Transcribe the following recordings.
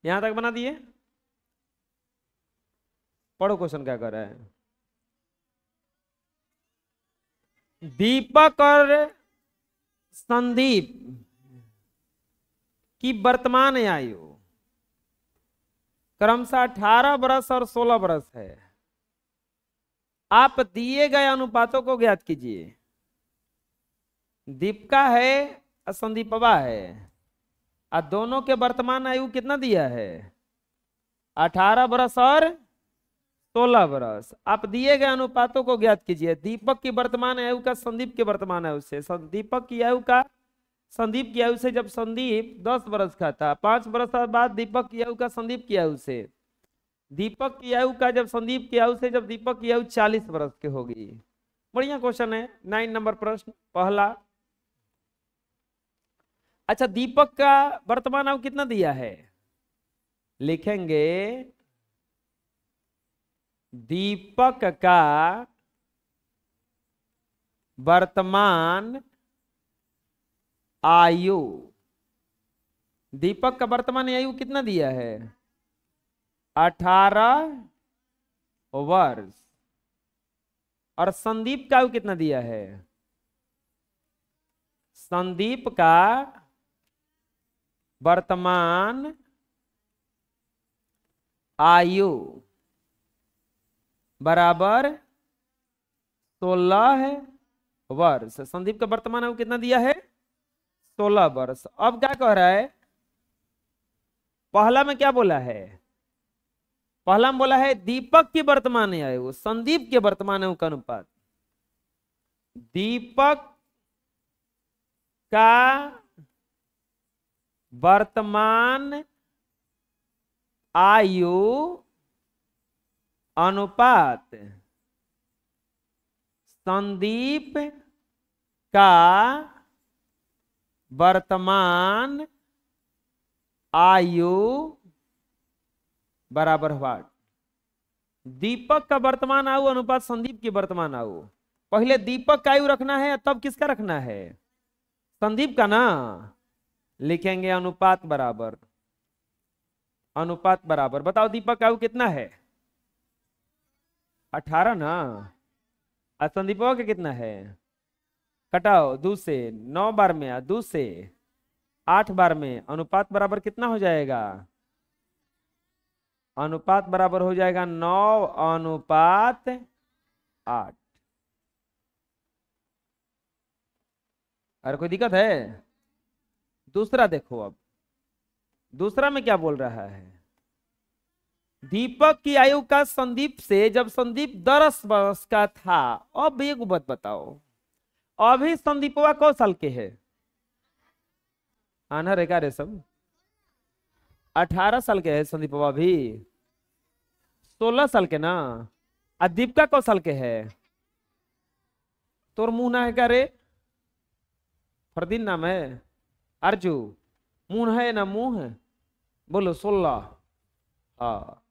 यहां तक बना दिए। पढ़ो क्वेश्चन क्या कर रहा है। दीपक और संदीप की वर्तमान आयु क्रमशः 18 वर्ष और 16 वर्ष है। आप दिए गए अनुपातों को ज्ञात कीजिए। दीपिका है और संदीपवा है, और दोनों के वर्तमान आयु कितना दिया है? 18 वर्ष और 16 वर्ष। आप दिए गए अनुपातों को ज्ञात कीजिए। दीपक की वर्तमान आयु का संदीप के वर्तमान आयु से, दीपक की आयु का संदीप की आयु से, जब संदीप 10 वर्ष का था, 5 वर्ष बाद दीपक की आयु का संदीप की आयु से, दीपक की आयु का जब संदीप की आयु से, जब दीपक की आयु 40 वर्ष की होगी। बढ़िया क्वेश्चन है। 9 नंबर प्रश्न पहला। अच्छा, दीपक का वर्तमान आयु कितना दिया है? लिखेंगे दीपक का वर्तमान आयु, दीपक का वर्तमान आयु कितना दिया है? 18 वर्ष। और संदीप का आयु कितना दिया है? संदीप का वर्तमान आयु बराबर 16 वर्ष। संदीप का वर्तमान आयु कितना दिया है? 16 वर्ष। अब क्या कह रहा है? पहला में क्या बोला है? पहला में बोला है दीपक की वर्तमान आयु संदीप के वर्तमान आयु का अनुपात। दीपक का वर्तमान आयु अनुपात संदीप का वर्तमान आयु बराबर हुआ। दीपक का वर्तमान आयु अनुपात संदीप की वर्तमान आयु। पहले दीपक का आयु रखना है, तब किसका रखना है? संदीप का ना। लिखेंगे अनुपात बराबर, अनुपात बराबर, बताओ दीपक का आयु कितना है? 18 ना। और संदीपवा का कितना है? कटाओ 2 से, 9 बार में, 2 से 8 बार में, अनुपात बराबर कितना हो जाएगा? अनुपात बराबर हो जाएगा 9:8। अरे कोई दिक्कत है? दूसरा देखो। अब दूसरा में क्या बोल रहा है? दीपक की आयु का संदीप से, जब संदीप 10 वर्ष का था। अब एक बात बताओ, अभी संदीपवा कौ साल के है? आना रेखा रे सब 18 साल के है संदीपवा भी। 16 साल के ना। और दीपिका कौ साल के है? तोर मुंह ना है क्या रे? फरदीन नाम है? अर्जू मुंह है ना? मुंह है, बोलो 16। हाँ,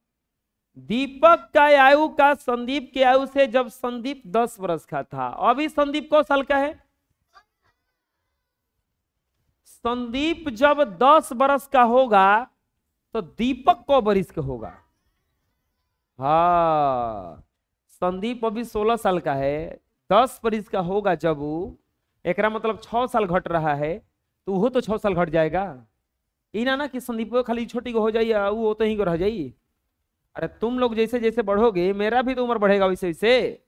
दीपक का आयु का संदीप के आयु से, जब संदीप 10 वर्ष का था। अभी संदीप कौ साल का है? संदीप जब 10 वर्ष का होगा तो दीपक को वर्ष का होगा। हाँ, संदीप अभी 16 साल का है, 10 वर्ष का होगा जब वो, एक मतलब 6 साल घट रहा है, तो वो तो 6 साल घट जाएगा। इना ना कि संदीप खाली छोटी को हो जाइए, वो तो ही को रह जाइए। अरे तुम लोग जैसे जैसे बढ़ोगे, मेरा भी तो उम्र बढ़ेगा वैसे वैसे।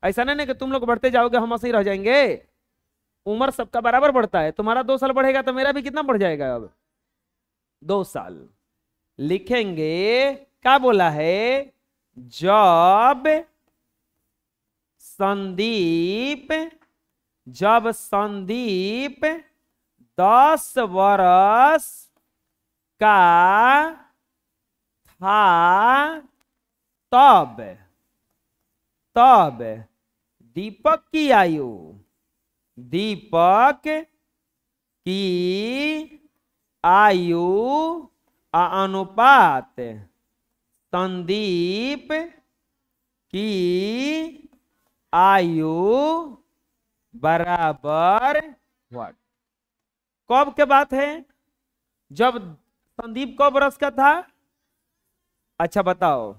ऐसा नहीं कि तुम लोग बढ़ते जाओगे हम ऐसे ही रह जाएंगे। उम्र सबका बराबर बढ़ता है। तुम्हारा 2 साल बढ़ेगा तो मेरा भी कितना बढ़ जाएगा? अब 2 साल। लिखेंगे क्या बोला है? जब संदीप 10 वर्ष का था, तब दीपक की आयु, दीपक की आयु अनुपात संदीप की आयु बराबर व्हाट? कब के बात है? जब संदीप कौ बरस का था? अच्छा बताओ,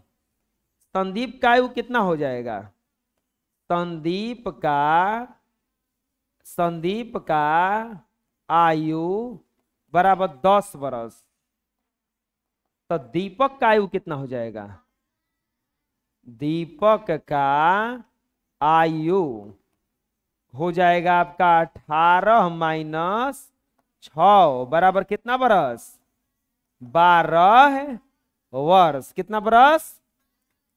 संदीप का आयु कितना हो जाएगा? संदीप का संदीप का आयु बराबर 10 बरस, तो दीपक का आयु कितना हो जाएगा? दीपक का आयु हो जाएगा आपका 18 माइनस 6 बराबर कितना बरस? 12 वर्ष। कितना बरस?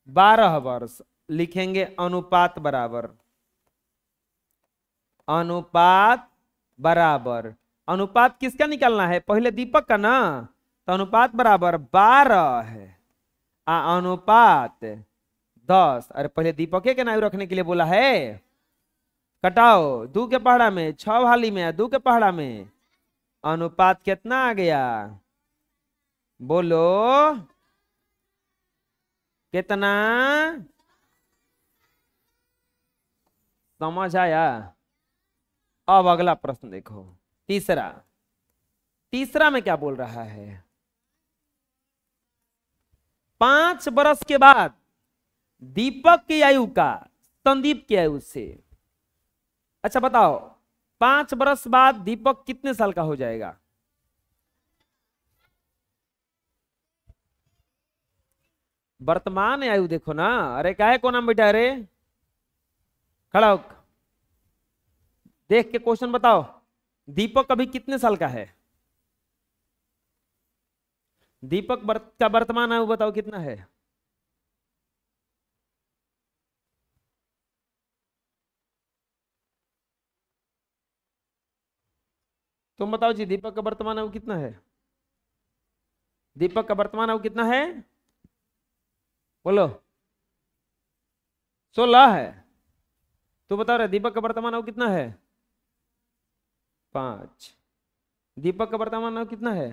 12 वर्ष। लिखेंगे अनुपात बराबर, अनुपात बराबर, अनुपात किसका निकालना है? पहले दीपक का ना, तो अनुपात बराबर 12 है, अनुपात 10। अरे पहले दीपक के नायु रखने के लिए बोला है। कटाओ, 2 के पहाड़ा में 6 हाली में, 2 के पहाड़ा में अनुपात कितना आ गया? बोलो कितना? समझ आया? अब अगला प्रश्न देखो, तीसरा। तीसरा में क्या बोल रहा है? 5 वर्ष के बाद दीपक की आयु का संदीप की आयु से, अच्छा बताओ 5 वर्ष बाद दीपक कितने साल का हो जाएगा? वर्तमान आयु देखो ना। अरे काहे को नाम बेटा? अरे खड़ा हो, देख के क्वेश्चन बताओ। दीपक अभी कितने साल का है? दीपक का वर्तमान आयु बताओ कितना है? तुम बताओ जी, दीपक का वर्तमान आयु कितना है? दीपक का वर्तमान आयु कितना है? बोलो। 16 है। तू बता रहे दीपक का वर्तमान आयु कितना है? 5। दीपक का वर्तमान आयु कितना है?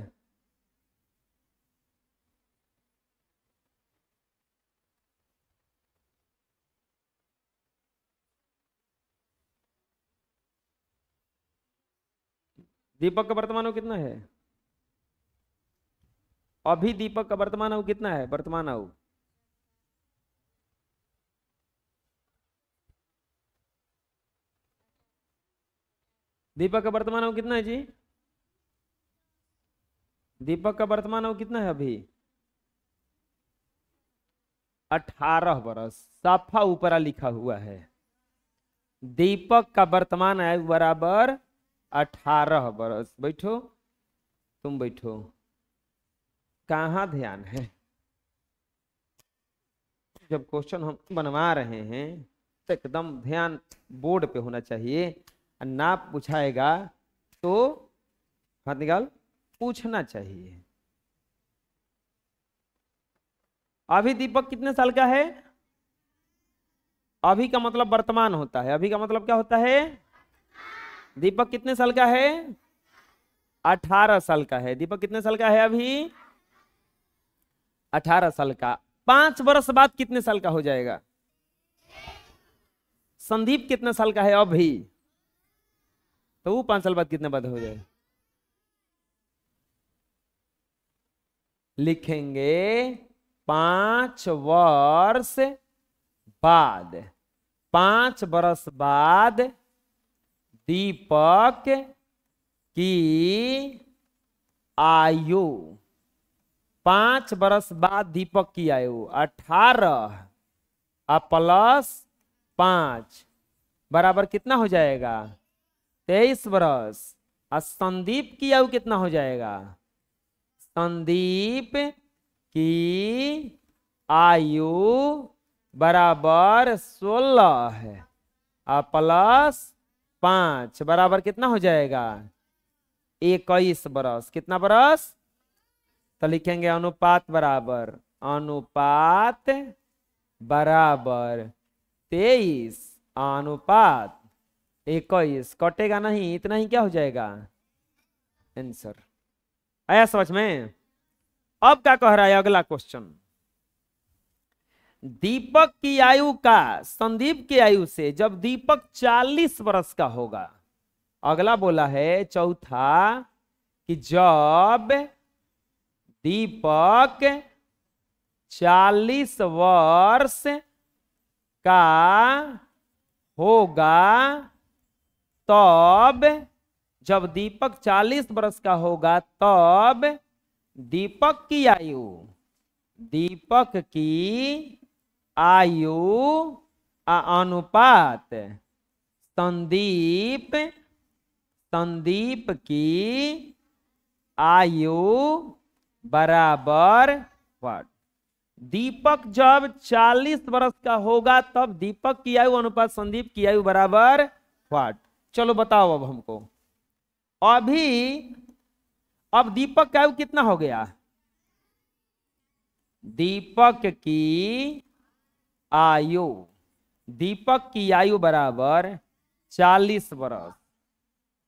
दीपक का वर्तमान आयु कितना है? अभी दीपक का वर्तमान आयु कितना है? वर्तमान आयु दीपक का वर्तमान आयु कितना है जी? दीपक का वर्तमान आयु कितना है अभी? 18 वर्ष। साफा ऊपर लिखा हुआ है, दीपक का वर्तमान आयु बराबर 18 वर्ष। बैठो, तुम बैठो, कहाँ ध्यान है? जब क्वेश्चन हम बनवा रहे हैं तो एकदम ध्यान बोर्ड पे होना चाहिए। ना पूछाएगा तो हाथ निकाल, पूछना चाहिए। अभी दीपक कितने साल का है? अभी का मतलब वर्तमान होता है। अभी का मतलब क्या होता है? दीपक कितने साल का है? 18 साल का है। दीपक कितने साल का है अभी? 18 साल का। 5 वर्ष बाद कितने साल का हो जाएगा? संदीप कितने साल का है अभी? तो वो 5 साल बाद कितने बाद हो जाए? लिखेंगे 5 वर्ष बाद। 5 वर्ष बाद दीपक की आयु, 5 वर्ष बाद दीपक की आयु 18 प्लस 5 बराबर कितना हो जाएगा? 23 वर्ष। और संदीप की आयु कितना हो जाएगा? संदीप की आयु बराबर 16 है प्लस 5 बराबर कितना हो जाएगा? 21 बरस। कितना बरस? तो लिखेंगे अनुपात बराबर, अनुपात बराबर 23 अनुपात 21। कटेगा नहीं, इतना ही क्या हो जाएगा? आंसर। आया समझ में? अब क्या कह रहा है अगला क्वेश्चन? दीपक की आयु का संदीप की आयु से जब दीपक 40 वर्ष का होगा। अगला बोला है चौथा कि जब दीपक 40 वर्ष का होगा तब, जब दीपक 40 वर्ष का होगा तब दीपक की आयु, दीपक की आयु अनुपात संदीप, संदीप की आयु बराबर व्हाट। दीपक जब 40 वर्ष का होगा तब दीपक की आयु अनुपात संदीप की आयु बराबर व्हाट। चलो बताओ अब हमको, अभी अब दीपक का आयु कितना हो गया, दीपक की आयु, दीपक की आयु बराबर 40 वर्ष।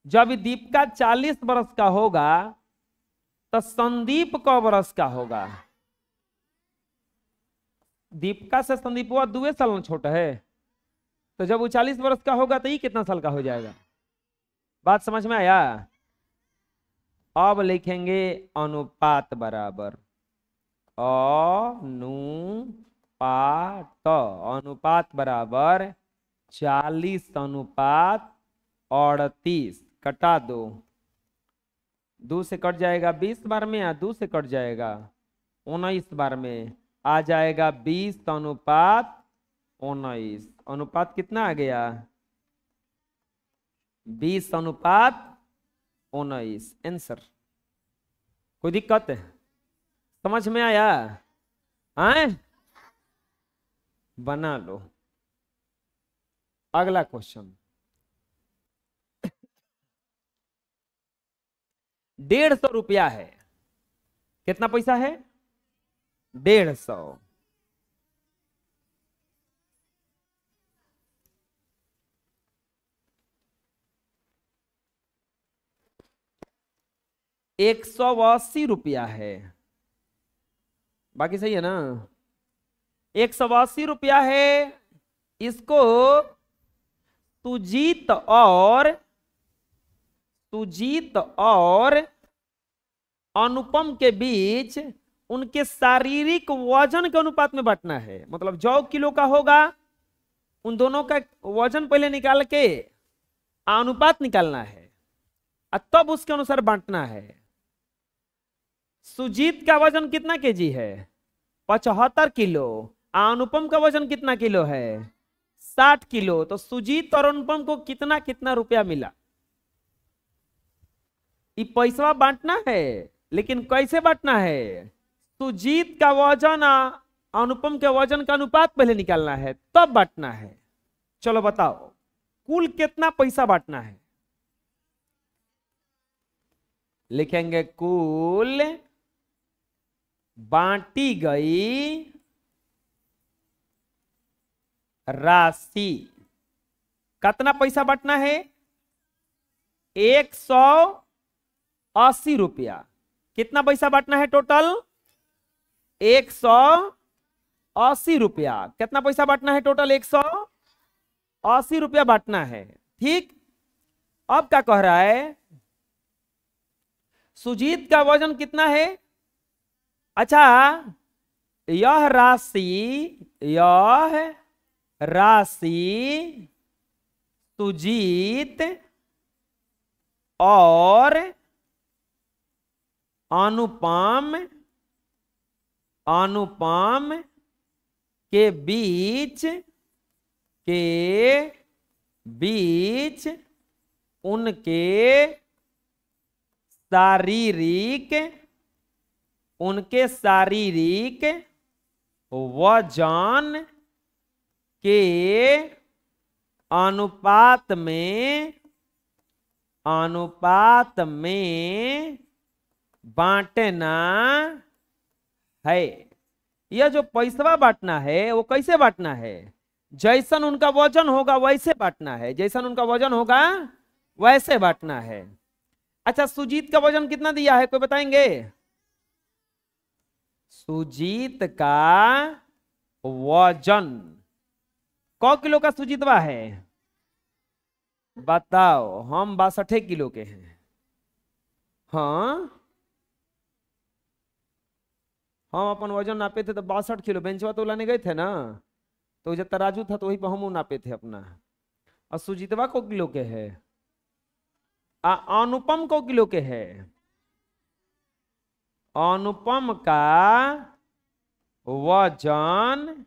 जब दीपिका 40 वर्ष का होगा तो संदीप क वर्ष का होगा, दीपिका से संदीप 2 साल में छोटा है, तो जब वो 40 वर्ष का होगा तो ये कितना साल का हो जाएगा। बात समझ में आया। अब लिखेंगे अनुपात बराबर अनुपात, अनुपात बराबर 40 अनुपात 38, कटा दो, 2 से कट जाएगा 20 बार में, या 2 से कट जाएगा 19 बार में, आ जाएगा 20 अनुपात 19। अनुपात कितना आ गया, 20 अनुपात 19 आंसर। कोई दिक्कत है, समझ में आया? आए बना लो। अगला क्वेश्चन, 150 रुपया है। कितना पैसा है, 150। ₹180 है, बाकी सही है ना। 180 रुपया है, इसको सुजीत और अनुपम के बीच उनके शारीरिक वजन के अनुपात में बांटना है। मतलब जो किलो का होगा उन दोनों का वजन पहले निकाल के अनुपात निकालना है और तब उसके अनुसार बांटना है। सुजीत का वजन कितना केजी है, 75 किलो। अनुपम का वजन कितना किलो है, 60 किलो। तो सुजीत और अनुपम को कितना कितना रुपया मिला, ये पैसा बांटना है। लेकिन कैसे बांटना है, सुजीत का वजन अनुपम के वजन का अनुपात पहले निकालना है तब बांटना है। चलो बताओ कुल कितना पैसा बांटना है। लिखेंगे कुल बांटी गई राशि। कितना पैसा बांटना है, 180 रुपया। कितना पैसा बांटना है टोटल, 180 रुपया। कितना पैसा बांटना है टोटल, 180 रुपया बांटना है। ठीक, अब क्या कह रहा है, सुजीत का वजन कितना है। अच्छा, यह राशि सुजीत और अनुपम के बीच उनके शारीरिक वजन के अनुपात में बांटना है। यह जो पैसा बांटना है वो कैसे बांटना है, जैसन उनका वजन होगा वैसे बांटना है। जैसन उनका वजन होगा वैसे बांटना है। अच्छा, सुजीत का वजन कितना दिया है, कोई बताएंगे। सुजीत का वजन क किलो का सुजीतवा है, बताओ। हम 62 किलो के हैं। हाँ, हम अपन वजन नापे थे तो 62 किलो, बेंचवा तो लाने गए थे ना, तो जब तराजू था तो वही पर हम नापे थे अपना। और सुजीतवा को किलो के है, अनुपम को किलो के है। अनुपम का वजन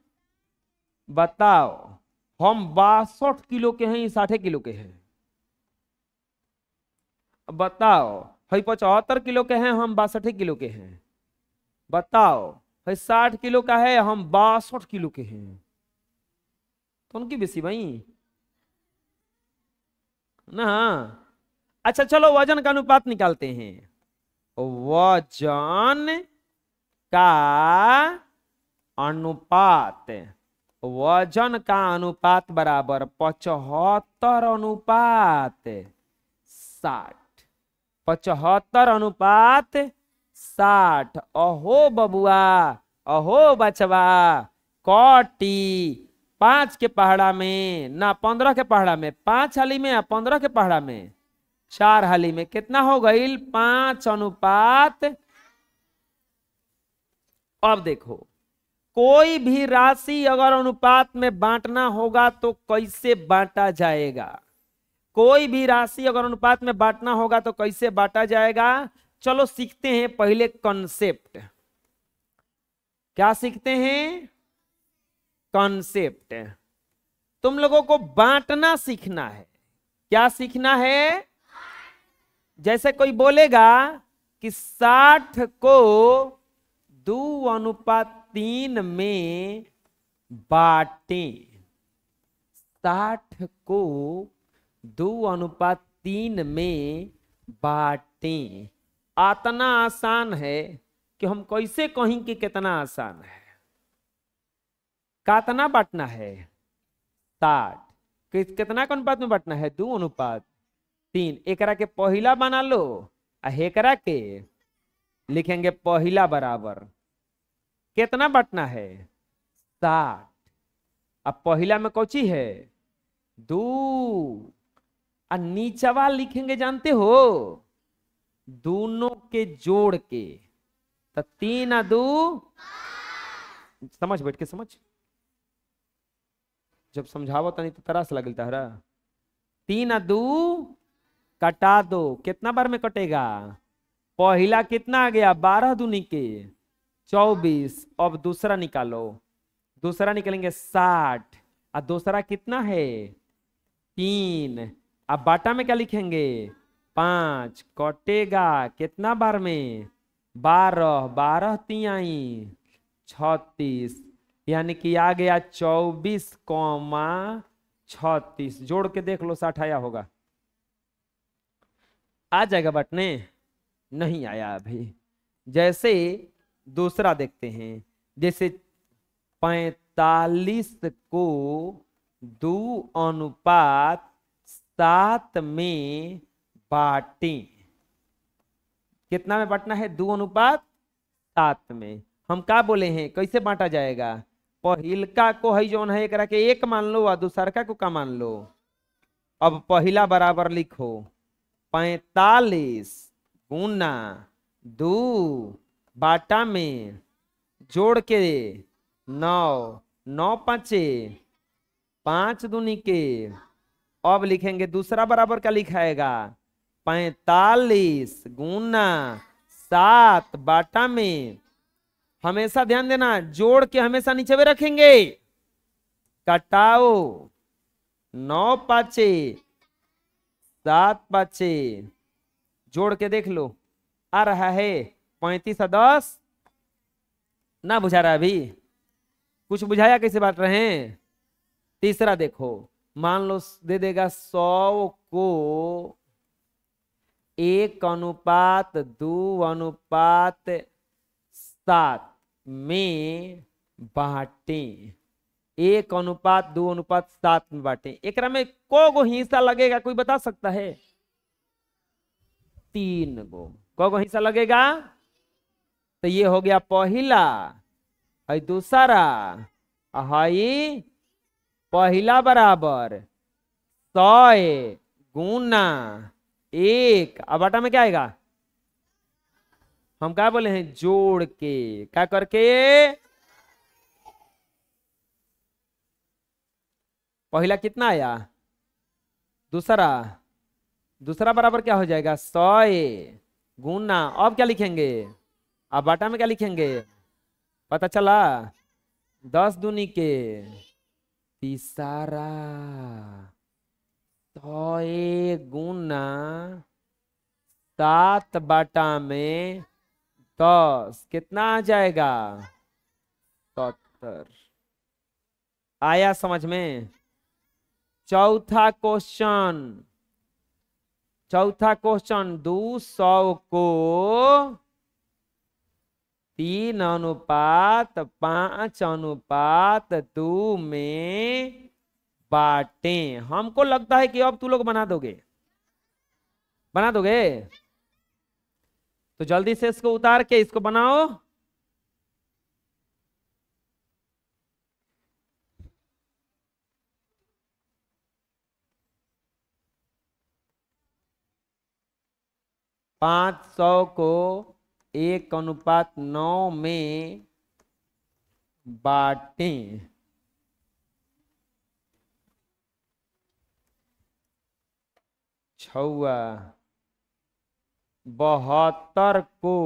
बताओ। हम 62 किलो के हैं, 60 किलो के हैं। बताओ। है 75 किलो के हैं, हम 62 किलो के हैं। बताओ। है 60 किलो का है, हम 62 किलो के हैं। तो उनकी बेसी भाई ना। अच्छा चलो वजन का अनुपात निकालते हैं। वजन का अनुपात, वजन का अनुपात बराबर 75 अनुपात 60। 75 अनुपात 60। अहो बबुआ, अहो बचवा, कौटी 5 के पहाड़ा में ना 15 के पहाड़ा में, 5 हाली में या 15 के पहाड़ा में, 4 हाली में कितना हो गई? 5 अनुपात। अब देखो, कोई भी राशि अगर अनुपात में बांटना होगा तो कैसे बांटा जाएगा? कोई भी राशि अगर अनुपात में बांटना होगा तो कैसे बांटा जाएगा? चलो सीखते हैं पहले कॉन्सेप्ट। क्या सीखते हैं? कॉन्सेप्ट। तुम लोगों को बांटना सीखना है। क्या सीखना है? जैसे कोई बोलेगा कि 60 को 2:3 में बांटें। 60 को 2:3 में बांटें। इतना आसान है कि हम कैसे कहें कि कितना आसान है? कितना बांटना है? 60 कितना के अनुपात में बांटना है? 2:3। एकरा के पहिला बना लो, एकरा के लिखेंगे पहिला बराबर कितना बांटना है? 60। अब पहिला में कौची है? 2। और नीचवा लिखेंगे जानते हो? दोनों के जोड़ के। तो 3 और 2, समझ बैठ के समझ, जब समझावो तो नहीं तो तरास लगता है। 3 और 2 कटा दो। कितना बार में कटेगा? पहला कितना आ गया? 12 दूनी के 24। अब दूसरा निकालो। दूसरा निकलेंगे 60। और दूसरा कितना है? 3। अब बाटा में क्या लिखेंगे? 5। कटेगा कितना बार में? 12। 12 तिहाई 36। यानी कि आ गया 24,36। जोड़ के देख लो 60 आया होगा? आ जाएगा बांटने? नहीं आया अभी। जैसे दूसरा देखते हैं। जैसे 45 को 2:7 में बांटें। कितना में बांटना है? 2:7 में। हम क्या बोले हैं? कैसे बांटा जाएगा? पहिलका को है जोन है एकरा के 1 मान लो और दूसरका को का मान लो। अब पहिला बराबर लिखो 45 गुना 2 बाटा में जोड़ के 9। 9 5 5 दूनी के। अब लिखेंगे दूसरा बराबर क्या लिखाएगा? 45 गुना 7 बाटा में। हमेशा ध्यान देना, जोड़ के हमेशा नीचे में रखेंगे। कटाओ 9 5 7 5 जोड़ के देख लो आ रहा है 35 और 10। ना बुझा रहा? अभी कुछ बुझाया? कैसे बांट रहे हैं? तीसरा देखो, मान लो दे देगा 100 को 1:2:7 में बांटें। 1:2:7 में बांटें। एक में को हिस्सा लगेगा? कोई बता सकता है? 3 गो। को हिस्सा लगेगा? तो ये हो गया पहिला, है दूसरा, है पहिला बराबर 100 गुना 1। अब बाटा में क्या आएगा? हम क्या बोले हैं, जोड़ के, क्या करके। पहला कितना आया, दूसरा, दूसरा बराबर क्या हो जाएगा, 100 गुना, अब क्या लिखेंगे, अब बाटा में क्या लिखेंगे, पता चला, 10 दूनी के तीसरा, 100 गुना 7 बाटा में 10 कितना आ जाएगा, 70। आया समझ में। चौथा क्वेश्चन, चौथा क्वेश्चन, 200 को 3:5:2 में बांटे। हमको लगता है कि अब तू लोग बना दोगे, बना दोगे, तो जल्दी से इसको उतार के इसको बनाओ। पांच सौ को 1:9 में बांटें। छुआ 72 को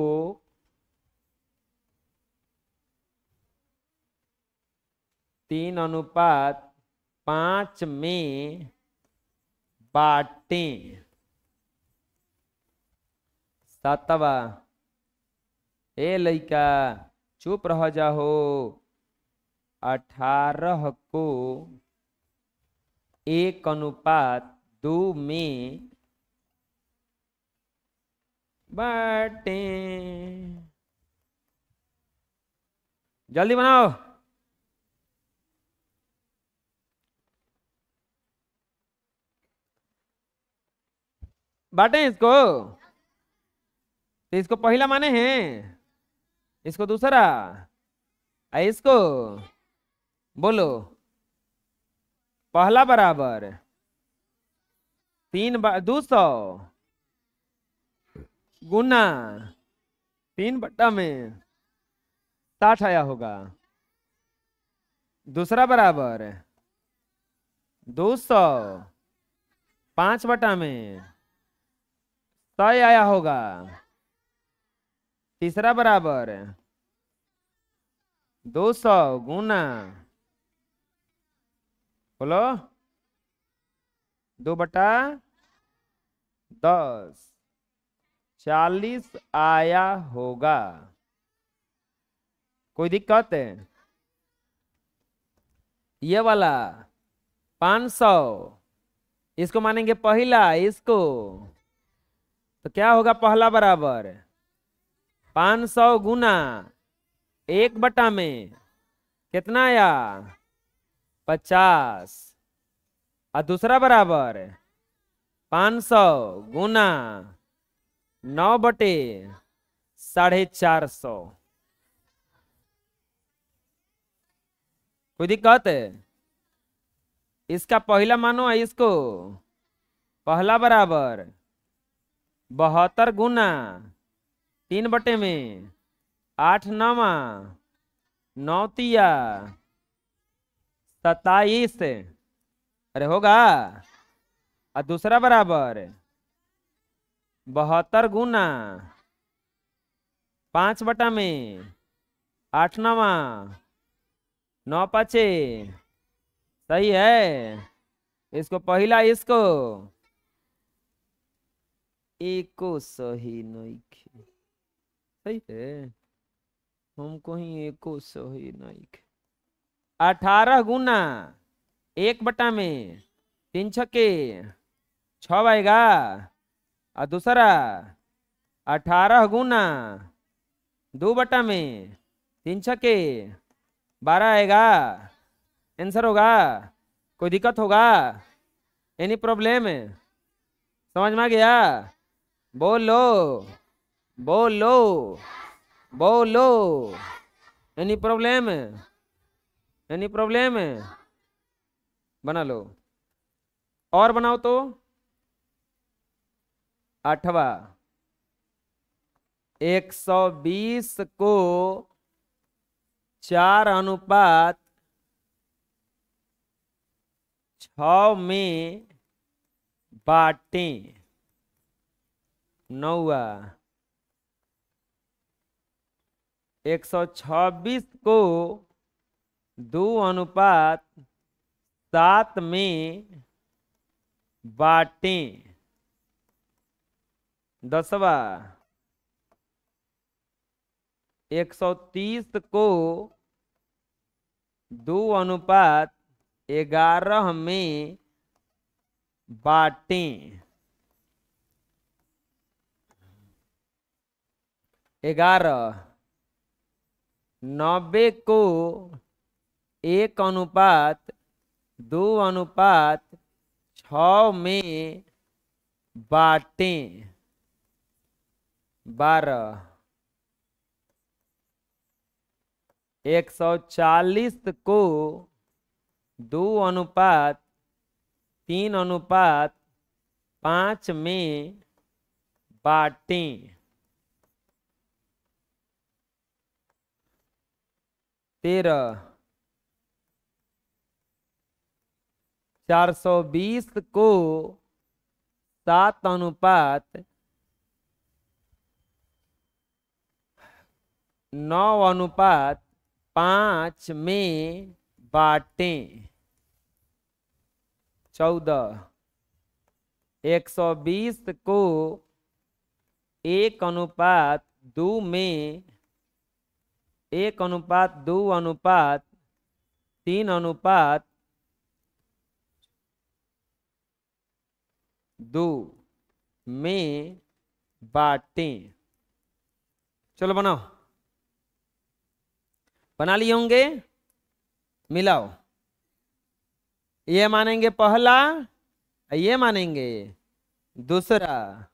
3:5 में बांटें। सातवा, ए लइका चुप रह जाओ, 18 को 1:2 में बांटें। जल्दी बनाओ। बांटें इसको, तो इसको पहला माने हैं, इसको दूसरा, इसको बोलो, पहला बराबर 200 गुना 3/60 आया होगा। दूसरा बराबर 200 5/100 आया होगा। तीसरा बराबर 200 गुना, बोलो, 2/10, 40 आया होगा। कोई दिक्कत है? ये वाला 500, इसको मानेंगे पहला, इसको तो क्या होगा, पहला बराबर 500 गुना 1 में कितना आया, 50, और दूसरा बराबर 500 गुना 9/450। कोई दिक्कत है? इसका पहला मानो है, इसको पहला बराबर 72 गुना 3/8 9 27, अरे होगा। और दूसरा बराबर 72 गुना 5/8 9 5, सही है। इसको पहला, इसको एको सही नहीं, सही है, हमको ही एको सही नहीं। 18 गुना 1/3 आएगा। और दूसरा 18 गुना 2/3 आएगा। आंसर होगा। कोई दिक्कत होगा? Any problem? समझ में आ गया? बोलो बोलो बोलो। Any problem? Any problem? बना लो, और बनाओ तो। 8वां, 120 को 4:6 में बांटें। 9, 126 को 2:7 में बांटें। 10, 130 को 2:11 में बांटें। 11, 90 को 1:2:6 में बांटें। 12, 140 को 2:3:5 में बांटें। 13, 420 को 7:9:5 में बांटें। 14, 120 को 1:2 में 1:2:3:2 में बांटें। चलो बनाओ, बना लिए होंगे। मिलाओ, ये मानेंगे पहला, ये मानेंगे दूसरा।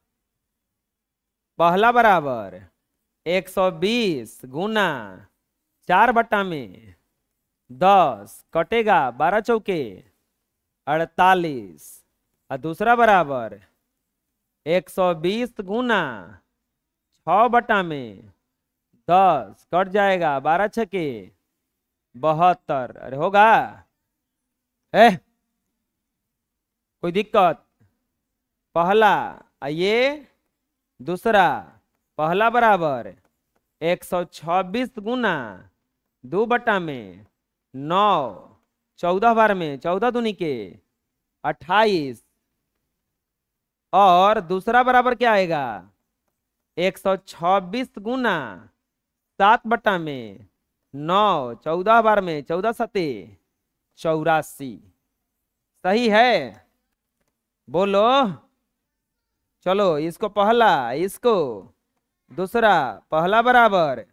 पहला बराबर 120 गुना 4/10 कटेगा 12 चौके 48। और दूसरा बराबर 120 गुना 6/10 कट जाएगा 12 छके 72। अरे होगा? कोई दिक्कत? पहला ये दूसरा। पहला बराबर 126 गुना 2/9 14 बार में 14 दूनी के 28। और दूसरा बराबर क्या आएगा? 126 गुना 7/9 14 बार में 14 सते 84। सही है? बोलो। चलो इसको पहला, इसको दूसरा। पहला बराबर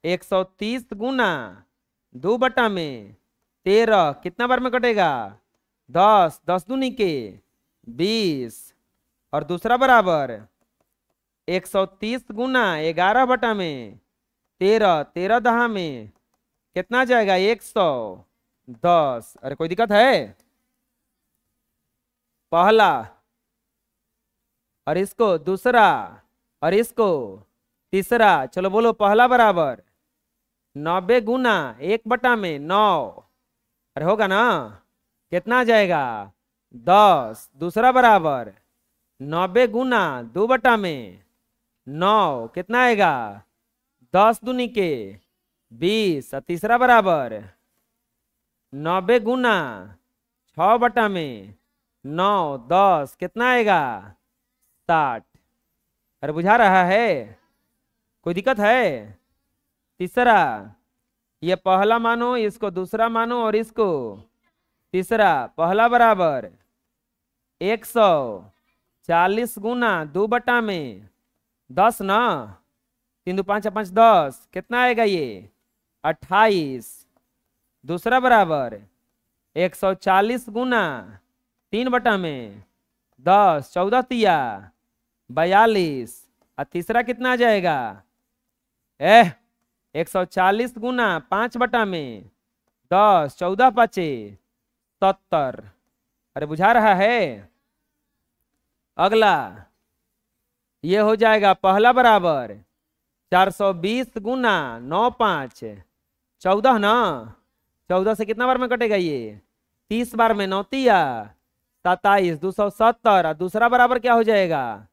130 गुना 2/13 कितना बार में कटेगा? 10 10 दूनी के 20। और दूसरा बराबर 130 गुना 11/13 13 दहा में कितना जाएगा? 110। अरे कोई दिक्कत है? पहला और इसको दूसरा और इसको तीसरा। चलो बोलो। पहला बराबर 90 गुना 1/9। अरे होगा ना? कितना जाएगा? 10। दूसरा बराबर 90 गुना 2/9 कितना आएगा? 10 दूनी के 20। और तीसरा बराबर 90 गुना 6/9 10 कितना आएगा? 60। अरे बुझा रहा है? कोई दिक्कत है? तीसरा ये पहला मानो, इसको दूसरा मानो और इसको तीसरा। पहला बराबर 140 गुना 2/10 ना 3 2 5 5 10 कितना आएगा? ये 28। दूसरा बराबर 140 गुना 3/10 14 तिया 42। और तीसरा कितना आ जाएगा? 140 गुना 5/10 14 5 70। अरे बुझा रहा है? अगला ये हो जाएगा पहला बराबर 420 गुना 9 5 14 ना। 14 से कितना बार में कटेगा ये? 30 बार में। 9 तिया 27, 270। और दूसरा बराबर क्या हो जाएगा?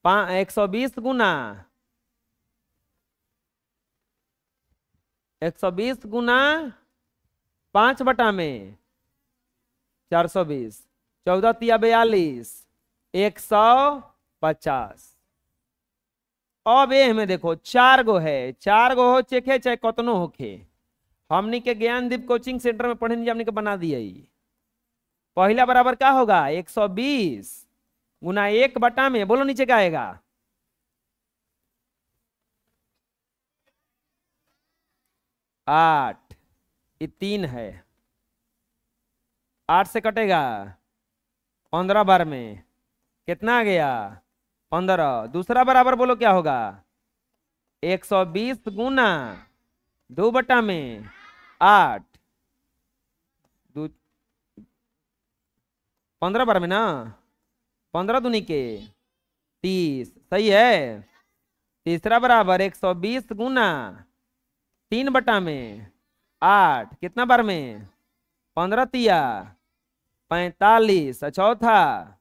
120 गुना 5 बटा में 420। 14 तिया 42, 150। अब ये हमें देखो 4 गो है, 4 गो हो चेखे चाहे कतनो होखे। हमनी के ज्ञानदीप कोचिंग सेंटर में पढ़े हमनी के बना दिया। पहला बराबर क्या होगा? 120 गुना 1 बटा में, बोलो नीचे क्या आएगा? 8। ये 3 है। 8 से कटेगा 15 बार में। कितना आ गया? 15। दूसरा बराबर बोलो क्या होगा? 120 गुना 2 बटा में 8। 15 बार में ना। 15 दूनी के 30। सही है। तीसरा बराबर 120 गुना 3 बटा में 8। कितना बार में? 15 तिया 45। चौथा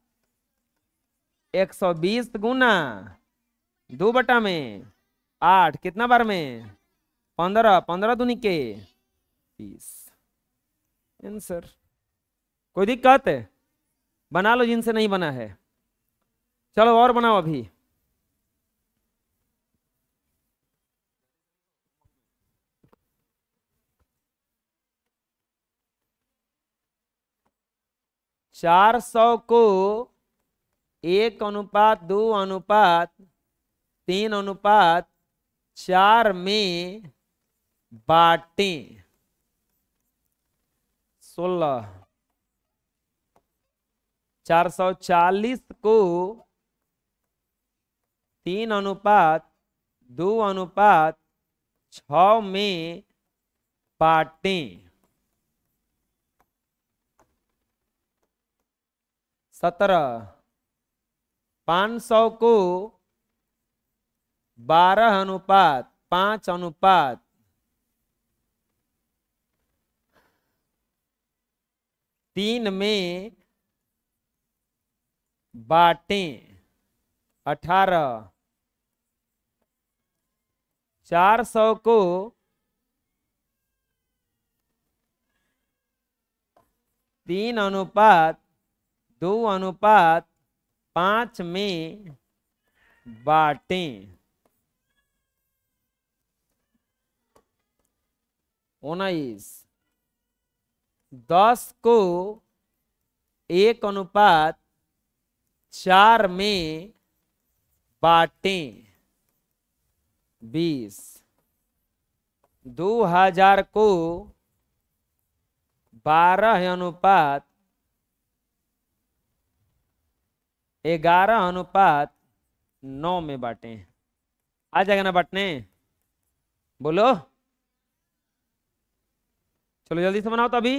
120 गुना 2 बटा में 8। कितना बार में? 15। 15 दूनी के 30। आंसर। कोई दिक्कत है? बना लो जिनसे नहीं बना है। चलो और बनाओ अभी। चार 100 को 1:2:3:4 में बांटें। 16। 440 को 3:2:6 में बांटें। 17। 500 को 12:5:3 में बांटें। 18। 400 को 3:2:5 में बांटें। 19। 10 को 1:4 में बांटें। 20। 2000 को 12:11:9 में बांटें। आ जाएगा ना बांटने? बोलो। चलो जल्दी से बनाओ तो अभी।